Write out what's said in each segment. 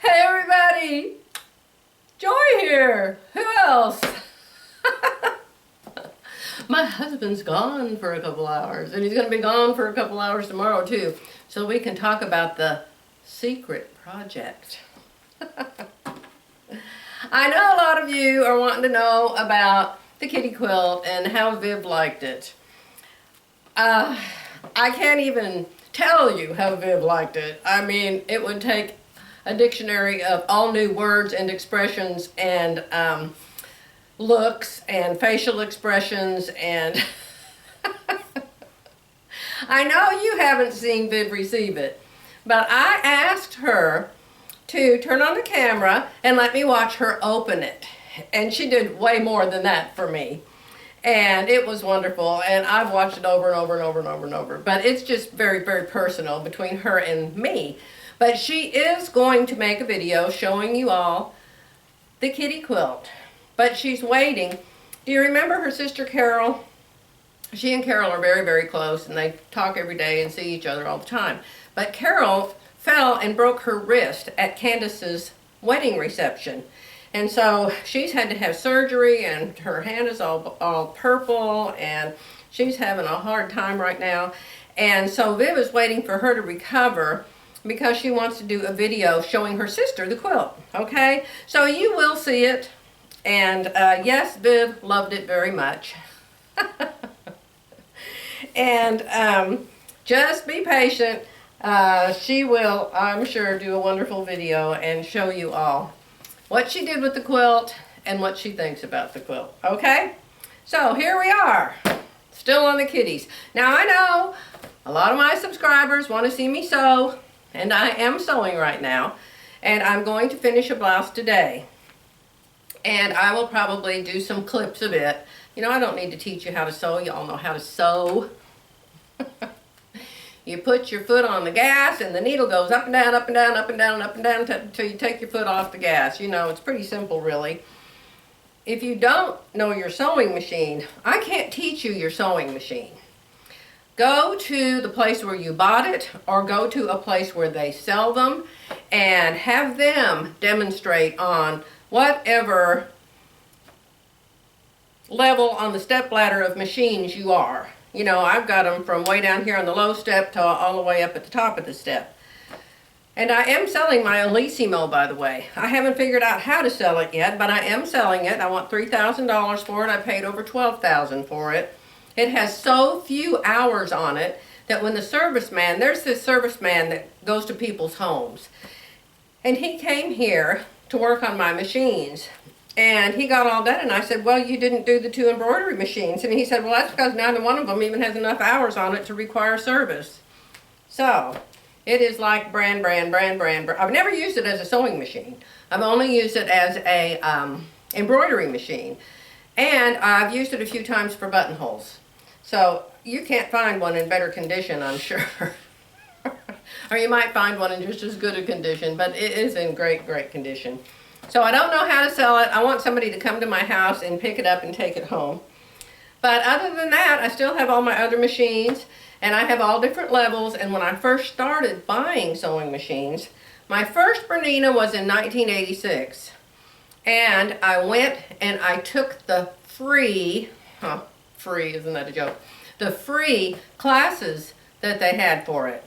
Hey everybody! Joy here! Who else? My husband's gone for a couple hours, and he's going to be gone for a couple hours tomorrow too, so we can talk about the secret project. I know a lot of you are wanting to know about the kitty quilt and how Viv liked it. I can't even tell you how Viv liked it. I mean, it would take a dictionary of all new words and expressions and looks and facial expressions, and I know you haven't seen Viv receive it, but I asked her to turn on the camera and let me watch her open it, and she did way more than that for me, and it was wonderful, and I've watched it over and over and over and over and over, but it's just very, very personal between her and me. But she is going to make a video showing you all the kitty quilt. But she's waiting. Do you remember her sister Carol? She and Carol are very, very close, and they talk every day and see each other all the time. But Carol fell and broke her wrist at Candace's wedding reception. And so she's had to have surgery, and her hand is all purple, and she's having a hard time right now. And so Viv is waiting for her to recover, because she wants to do a video showing her sister the quilt, okay? So you will see it, and yes, Viv loved it very much. And just be patient. She will, I'm sure, do a wonderful video and show you all what she did with the quilt and what she thinks about the quilt, okay? So here we are, still on the kitties. Now I know a lot of my subscribers want to see me sew, and I am sewing right now, and I'm going to finish a blouse today. And I will probably do some clips of it. You know, I don't need to teach you how to sew. You all know how to sew. You put your foot on the gas, and the needle goes up and down, up and down, up and down, up and down, until you take your foot off the gas. You know, it's pretty simple, really. If you don't know your sewing machine, I can't teach you your sewing machine. Go to the place where you bought it, or go to a place where they sell them and have them demonstrate on whatever level on the step ladder of machines you are. You know, I've got them from way down here on the low step to all the way up at the top of the step. And I am selling my Elissimo, by the way. I haven't figured out how to sell it yet, but I am selling it. I want $3,000 for it. I paid over $12,000 for it. It has so few hours on it that when the serviceman, there's this serviceman that goes to people's homes, and he came here to work on my machines, and he got all done, and I said, well, you didn't do the 2 embroidery machines. And he said, well, that's because neither one of them even has enough hours on it to require service. So it is like brand. I've never used it as a sewing machine. I've only used it as a embroidery machine, and I've used it a few times for buttonholes. So you can't find one in better condition, I'm sure. Or you might find one in just as good a condition, but it is in great, great condition. So I don't know how to sell it. I want somebody to come to my house and pick it up and take it home. But other than that, I still have all my other machines, and I have all different levels. And when I first started buying sewing machines, my first Bernina was in 1986. And I went and I took the free, isn't that a joke? The free classes that they had for it.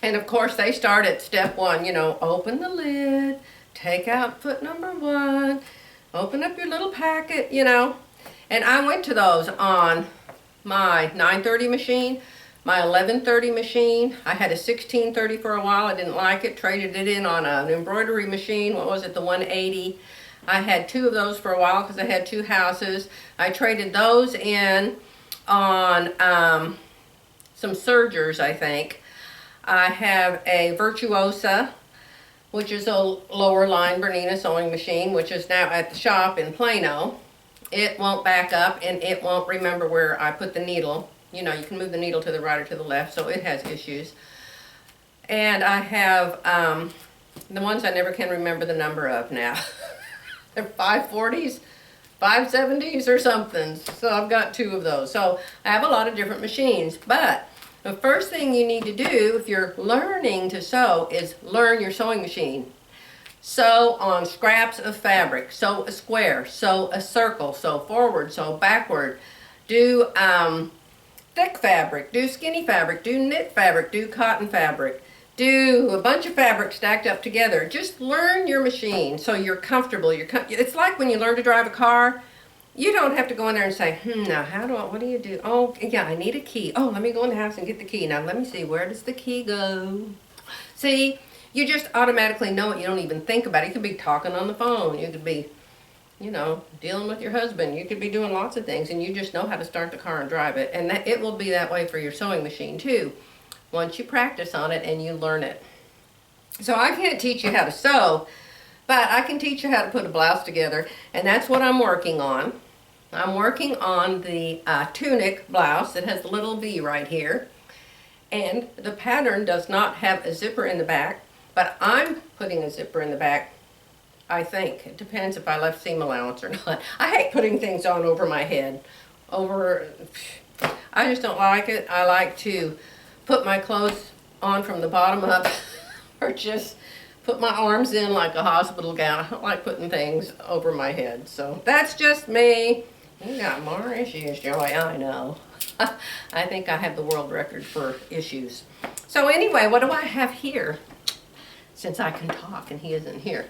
And of course they start at step 1, you know, open the lid, take out foot number 1, open up your little packet, you know. And I went to those on my 930 machine, my 1130 machine. I had a 1630 for a while. I didn't like it, traded it in on an embroidery machine. What was it, the 180? I had 2 of those for a while because I had 2 houses. I traded those in on some sergers, I think. I have a Virtuosa, which is a lower line Bernina sewing machine, which is now at the shop in Plano. It won't back up, and it won't remember where I put the needle. You know, you can move the needle to the right or to the left, so it has issues. And I have the ones I never can remember the number of now. They're 540s, 570s or something. So I've got 2 of those. So I have a lot of different machines. But the first thing you need to do if you're learning to sew is learn your sewing machine. Sew on scraps of fabric. Sew a square, sew a circle, sew forward, sew backward. Do thick fabric, do skinny fabric, do knit fabric, do cotton fabric. Do a bunch of fabric stacked up together. Just learn your machine so you're comfortable. It's like when you learn to drive a car. You don't have to go in there and say, now what do you do? Oh, yeah, I need a key. Oh, let me go in the house and get the key. Now let me see, where does the key go? See, you just automatically know it. You don't even think about it. You could be talking on the phone. You could be, dealing with your husband. You could be doing lots of things, and you just know how to start the car and drive it. And it will be that way for your sewing machine, too, once you practice on it and you learn it. So I can't teach you how to sew, but I can teach you how to put a blouse together, and that's what I'm working on. I'm working on the Tunic blouse that has a little V right here, and the pattern does not have a zipper in the back, but I'm putting a zipper in the back, I think. It depends if I left seam allowance or not. I hate putting things on over my head. I just don't like it. I like to put my clothes on from the bottom up or just put my arms in like a hospital gown. I don't like putting things over my head. So that's just me. You got more issues, Joy, I know. I think I have the world record for issues. So anyway, what do I have here? Since I can talk and he isn't here.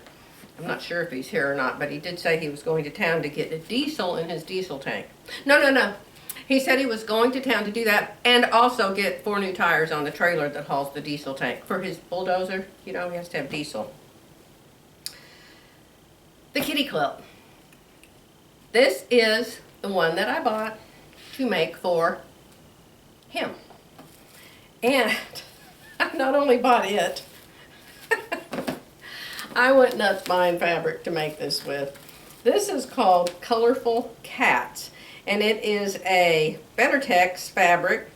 I'm not sure if he's here or not, but he did say he was going to town to get a diesel in his diesel tank. No. He said he was going to town to do that and also get 4 new tires on the trailer that hauls the diesel tank for his bulldozer. He has to have diesel. The kitty quilt. This is the one that I bought to make for him. And I not only bought it, I went nuts buying fabric to make this with. This is called Colorful Cats, and it is a Bernhardt fabric.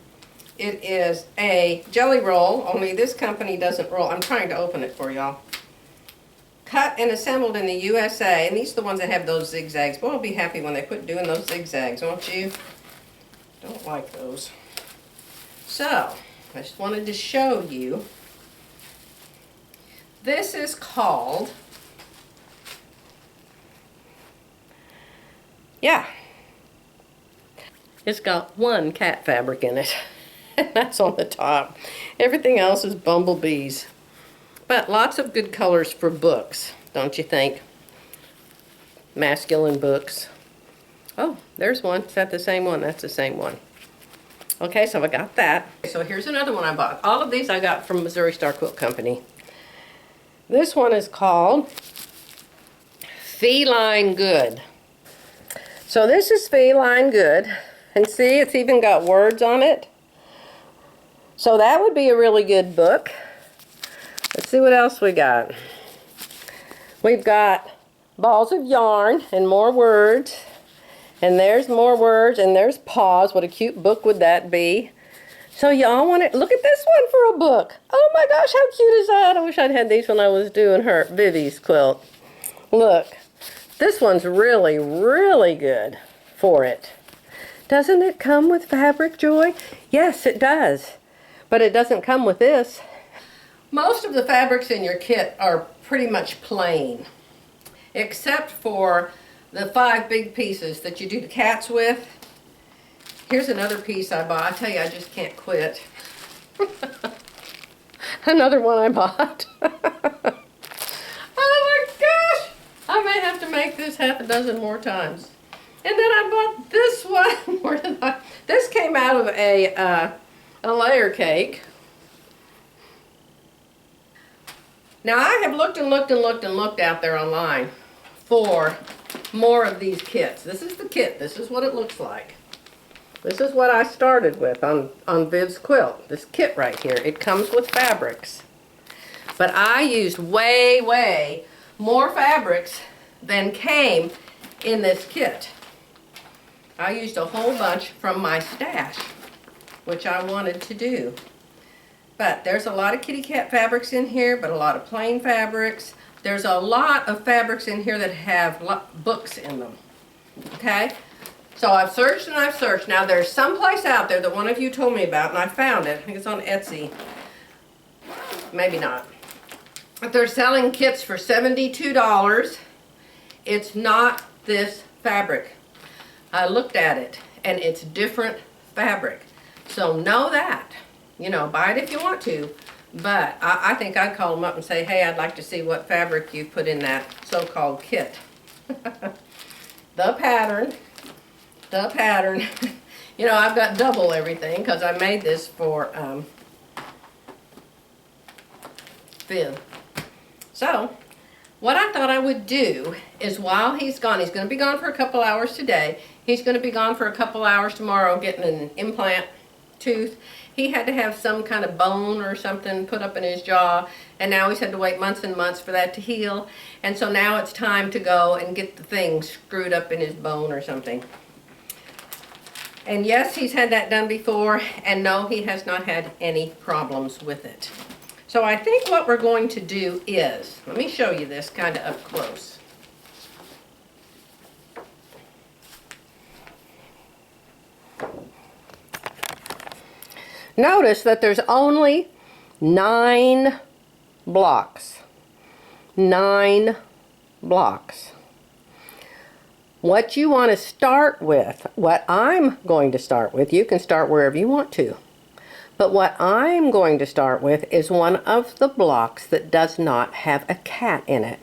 It is a jelly roll, only this company doesn't roll. I'm trying to open it for y'all. Cut and assembled in the USA, and these are the ones that have those zigzags. Boy, I'll be happy when they quit doing those zigzags, won't you? Don't like those. So, I just wanted to show you. This is called, it's got one cat fabric in it, and that's on the top. Everything else is bumblebees. But lots of good colors for books, don't you think? Masculine books. Oh, there's one. Is that the same one? That's the same one. Okay, so I got that. So here's another one I bought. All of these I got from Missouri Star Quilt Company. This one is called Feline Good. So this is Feline Good. And see, it's even got words on it. So that would be a really good book. Let's see what else we got. We've got balls of yarn and more words. And there's more words, and there's paws. What a cute book would that be? So y'all want to look at this one for a book. Oh my gosh, how cute is that? I wish I'd had these when I was doing her Vivi's quilt. Look, this one's really, really good for it. Doesn't it come with fabric, Joy? Yes, it does. But it doesn't come with this. Most of the fabrics in your kit are pretty much plain, except for the 5 big pieces that you do the cats with. Here's another piece I bought. I tell you, I just can't quit. Another one I bought. Oh my gosh! I may have to make this half a dozen more times. And then I bought this one. Where did I? This came out of a layer cake. Now I have looked and looked and looked and looked out there online for more of these kits. This is the kit. This is what it looks like. This is what I started with on Viv's quilt. This kit right here. It comes with fabrics. But I used way, way more fabrics than came in this kit. I used a whole bunch from my stash, which I wanted to do. But there's a lot of kitty cat fabrics in here, but a lot of plain fabrics. There's a lot of fabrics in here that have books in them. Okay? So I've searched and I've searched. Now there's some place out there that one of you told me about, and I found it. I think it's on Etsy. Maybe not. they're selling kits for $72. It's not this fabric. I looked at it and it's different fabric. So know that. You know, buy it if you want to. But I think I'd call them up and say, hey, I'd like to see what fabric you put in that so-called kit. The pattern. You know, I've got double everything because I made this for Finn. So, what I thought I would do is while he's gone, he's going to be gone for a couple hours today. He's going to be gone for a couple hours tomorrow getting an implant tooth. He had to have some kind of bone or something put up in his jaw, and now he's had to wait months and months for that to heal. And so now it's time to go and get the thing screwed up in his bone or something. And yes, he's had that done before, and no, he has not had any problems with it. So I think what we're going to do is, let me show you this kind of up close. Notice that there's only 9 blocks. 9 blocks. What you want to start with, what I'm going to start with, you can start wherever you want to. But what I'm going to start with is one of the blocks that does not have a cat in it.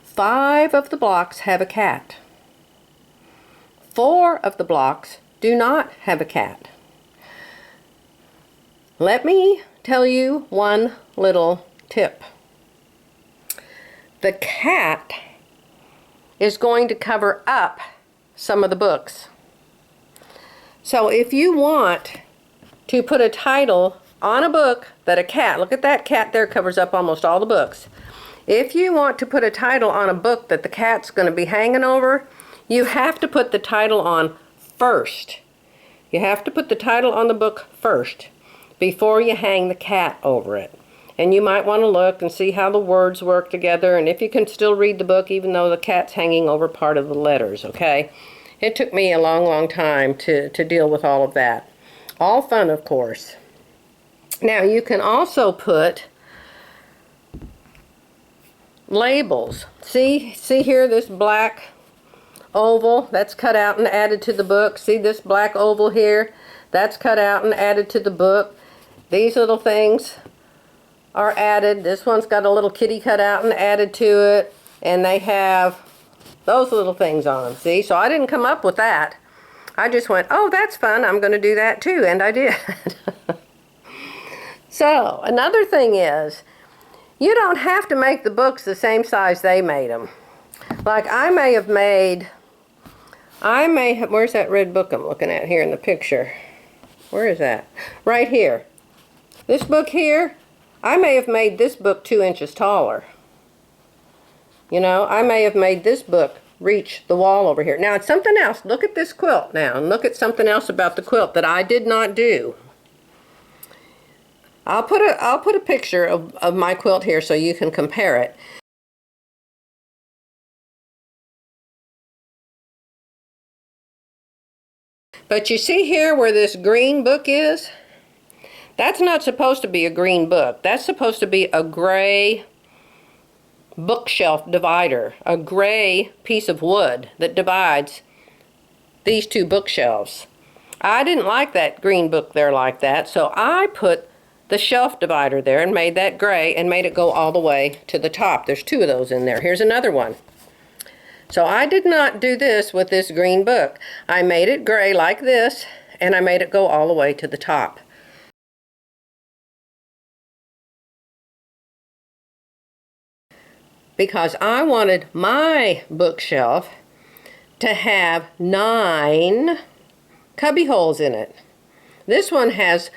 5 of the blocks have a cat. 4 of the blocks do not have a cat. Let me tell you one little tip. The cat is going to cover up some of the books. So if you want to put a title on a book that a cat, look at that cat there, covers up almost all the books. If you want to put a title on a book that the cat's going to be hanging over, you have to put the title on first. You have to put the title on the book first before you hang the cat over it. And you might want to look and see how the words work together, and if you can still read the book even though the cat's hanging over part of the letters, okay? It took me a long time to deal with all of that. All fun, of course. Now, you can also put labels. See here, this black oval, that's cut out and added to the book. See this black oval here? That's cut out and added to the book. These little things are added. This one's got a little kitty cut out and added to it. And they have those little things on them. See? So I didn't come up with that. I just went, oh, that's fun. I'm going to do that too. And I did. So, another thing is, you don't have to make the books the same size they made them. Like I may have, where's that red book I'm looking at here in the picture? Where is that? Right here. This book here, I may have made this book 2 inches taller. You know, I may have made this book reach the wall over here. Now, it's something else. Look at this quilt now, and look at something else about the quilt that I did not do. I'll put a picture of my quilt here so you can compare it. But you see here where this green book is? That's not supposed to be a green book. That's supposed to be a gray bookshelf divider, a gray piece of wood that divides these 2 bookshelves. I didn't like that green book there like that, so I put the shelf divider there and made that gray and made it go all the way to the top. There's 2 of those in there. Here's another one. So I did not do this with this green book. I made it gray like this, and I made it go all the way to the top. Because I wanted my bookshelf to have 9 cubby holes in it. This one has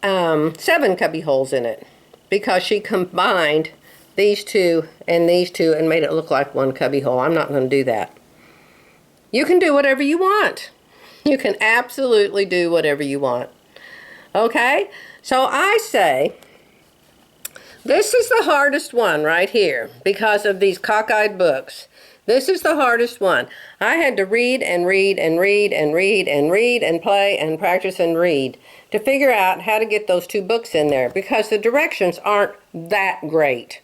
7 cubby holes in it because she combined these 2 and these 2 and made it look like 1 cubby hole. I'm not going to do that. You can do whatever you want. You can absolutely do whatever you want. Okay? So I say, this is the hardest one right here because of these cockeyed books. This is the hardest one. I had to read and read and read and read and read and play and practice and read to figure out how to get those 2 books in there because the directions aren't that great.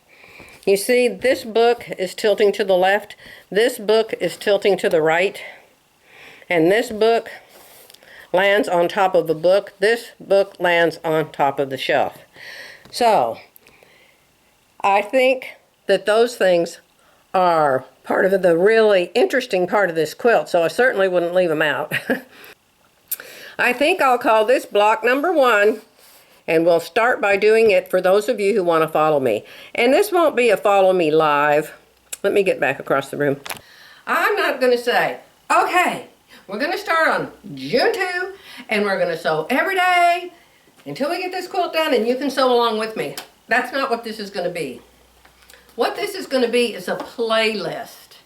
You see, this book is tilting to the left, this book is tilting to the right, and this book lands on top of the book, this book lands on top of the shelf. So, I think that those things are part of the really interesting part of this quilt, so I certainly wouldn't leave them out. I think I'll call this block number 1. And we'll start by doing it for those of you who want to follow me. And this won't be a follow me live. Let me get back across the room. I'm not going to say, okay, we're going to start on June 2 and we're going to sew every day until we get this quilt done and you can sew along with me. That's not what this is going to be. What this is going to be is a playlist.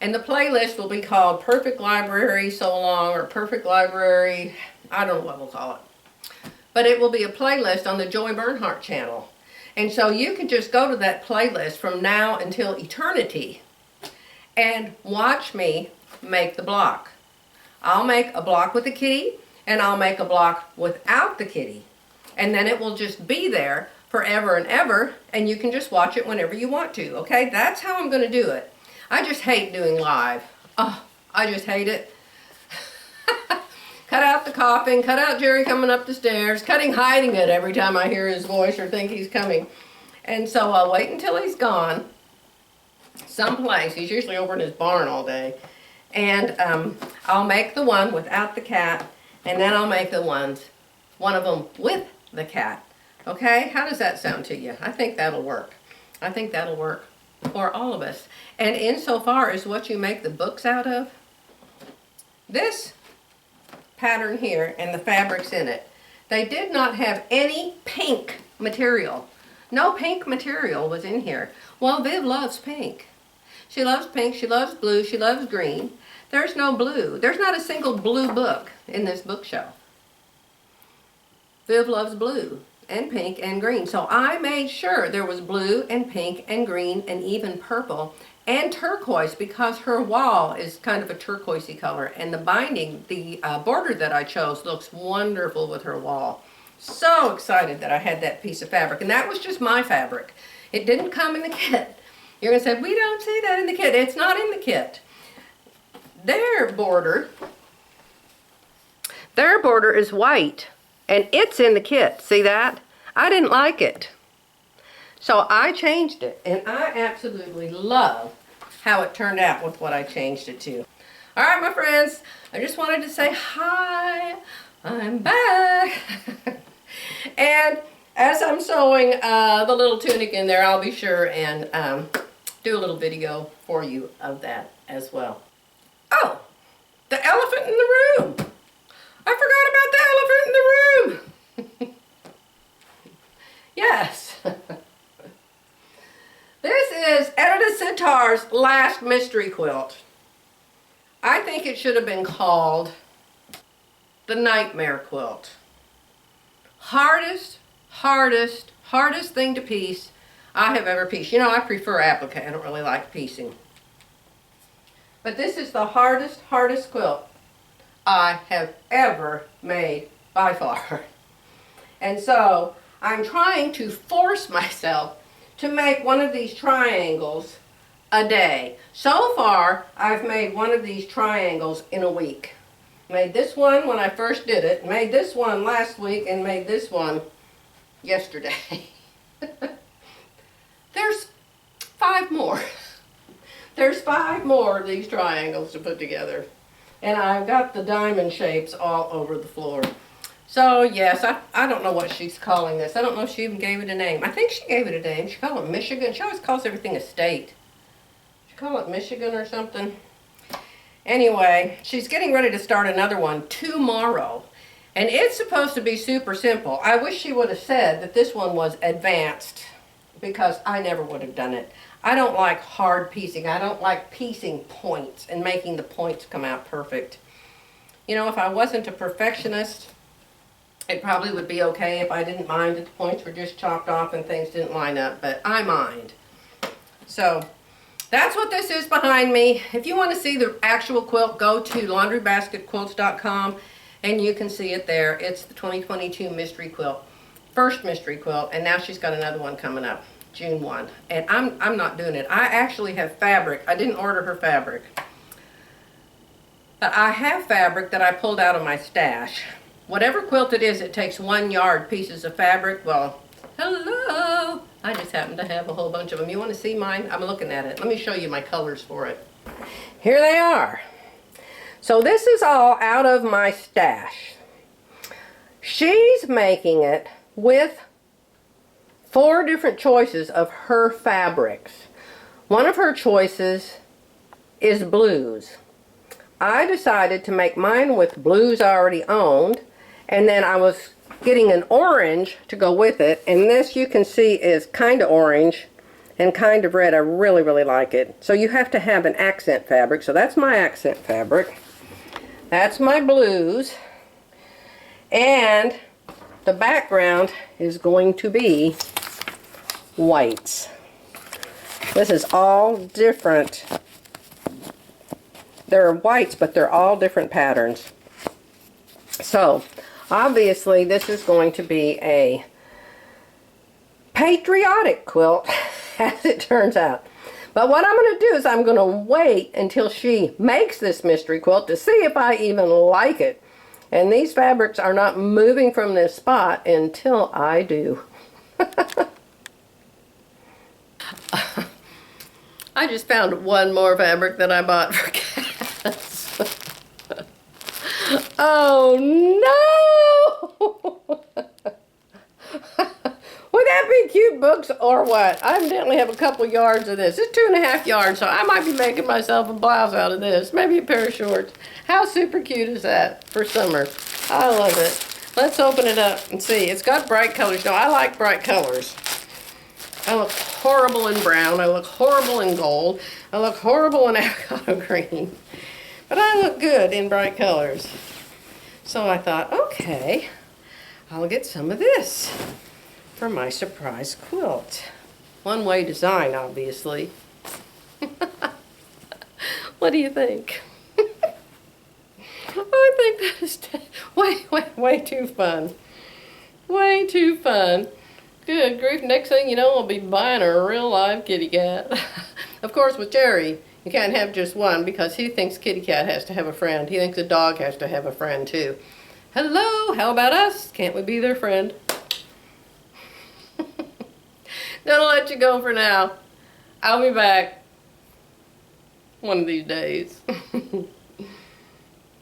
And the playlist will be called Purrfect Library Sew Along or Purrfect Library, I don't know what we'll call it. But it will be a playlist on the Joy Bernhardt channel. And so you can just go to that playlist from now until eternity and watch me make the block. I'll make a block with the kitty and I'll make a block without the kitty. And then it will just be there forever and ever and you can just watch it whenever you want to, okay? That's how I'm going to do it. I just hate doing live. Oh, I just hate it. Cut out the coughing, cut out Jerry coming up the stairs, hiding it every time I hear his voice or think he's coming. And so I'll wait until he's gone someplace. He's usually over in his barn all day. And I'll make the one without the cat, and then I'll make one of them with the cat. Okay, how does that sound to you? I think that'll work. I think that'll work for all of us. And insofar as what you make the books out of, this pattern here and the fabrics in it, they did not have any pink material. No pink material was in here. Well, Viv loves pink. She loves pink, she loves blue, she loves green. There's no blue. There's not a single blue book in this bookshelf. Viv loves blue and pink and green. So I made sure there was blue and pink and green and even purple and turquoise because her wall is kind of a turquoisey color, and the binding, the border that I chose looks wonderful with her wall. So excited that I had that piece of fabric, and that was just my fabric. It didn't come in the kit. You're going to say, we don't see that in the kit. It's not in the kit. Their border is white, and it's in the kit. See that? I didn't like it. So I changed it, and I absolutely love how it turned out with what I changed it to. All right, my friends, I just wanted to say hi. I'm back. And as I'm sewing the little tunic in there, I'll be sure and do a little video for you of that as well. Oh, the elephant in the room. I forgot about the elephant in the room. Yes. This is Edita Sitar's last mystery quilt. I think it should have been called the Nightmare Quilt. Hardest thing to piece I have ever pieced. You know, I prefer applique. I don't really like piecing. But this is the hardest quilt I have ever made by far. And so I'm trying to force myself to make one of these triangles a day. So far, I've made one of these triangles in a week. Made this one when I first did it, made this one last week, and made this one yesterday. There's 5 more. There's 5 more of these triangles to put together. And I've got the diamond shapes all over the floor. So yes, I don't know what she's calling this. I don't know if she even gave it a name. I think she gave it a name. She called it Michigan. She always calls everything a state. She call it Michigan or something. Anyway, she's getting ready to start another one tomorrow. And it's supposed to be super simple. I wish she would have said that this one was advanced, because I never would have done it. I don't like hard piecing. I don't like piecing points and making the points come out perfect. You know, if I wasn't a perfectionist, it probably would be okay if I didn't mind that the points were just chopped off and things didn't line up, but I mind. So that's what this is behind me. If you want to see the actual quilt, go to laundrybasketquilts.com and you can see it there. It's the 2022 mystery quilt. First mystery quilt, and now she's got another one coming up. June 1. And I'm not doing it. I actually have fabric. I didn't order her fabric. But I have fabric that I pulled out of my stash. Whatever quilt it is, it takes 1 yard pieces of fabric. Well, hello! I just happen to have a whole bunch of them. You want to see mine? I'm looking at it. Let me show you my colors for it. Here they are. So this is all out of my stash. She's making it with 4 different choices of her fabrics. One of her choices is blues. I decided to make mine with blues I already owned, and then I was getting an orange to go with it, and this you can see is kind of orange and kind of red. I really, really like it. So you have to have an accent fabric. So that's my accent fabric. That's my blues. And the background is going to be whites. This is all different. They're whites, but they're all different patterns. So, obviously, this is going to be a patriotic quilt, as it turns out. But what I'm going to do is I'm going to wait until she makes this mystery quilt to see if I even like it. And these fabrics are not moving from this spot until I do. I just found one more fabric that I bought for cats. Oh no! Would that be cute books or what? I evidently have a couple yards of this. It's 2.5 yards, so I might be making myself a blouse out of this. Maybe a pair of shorts. How super cute is that for summer? I love it. Let's open it up and see. It's got bright colors. No, I like bright colors. I look horrible in brown. I look horrible in gold. I look horrible in avocado green. But I look good in bright colors. So I thought, okay, I'll get some of this for my surprise quilt. One-way design, obviously. What do you think? I think that is way too fun. Way too fun. Good grief, next thing you know, I'll be buying a real live kitty cat. Of course, with Jerry, you can't have just one because he thinks kitty cat has to have a friend. He thinks a dog has to have a friend too. Hello, how about us? Can't we be their friend? Gonna let you go for now. I'll be back one of these days.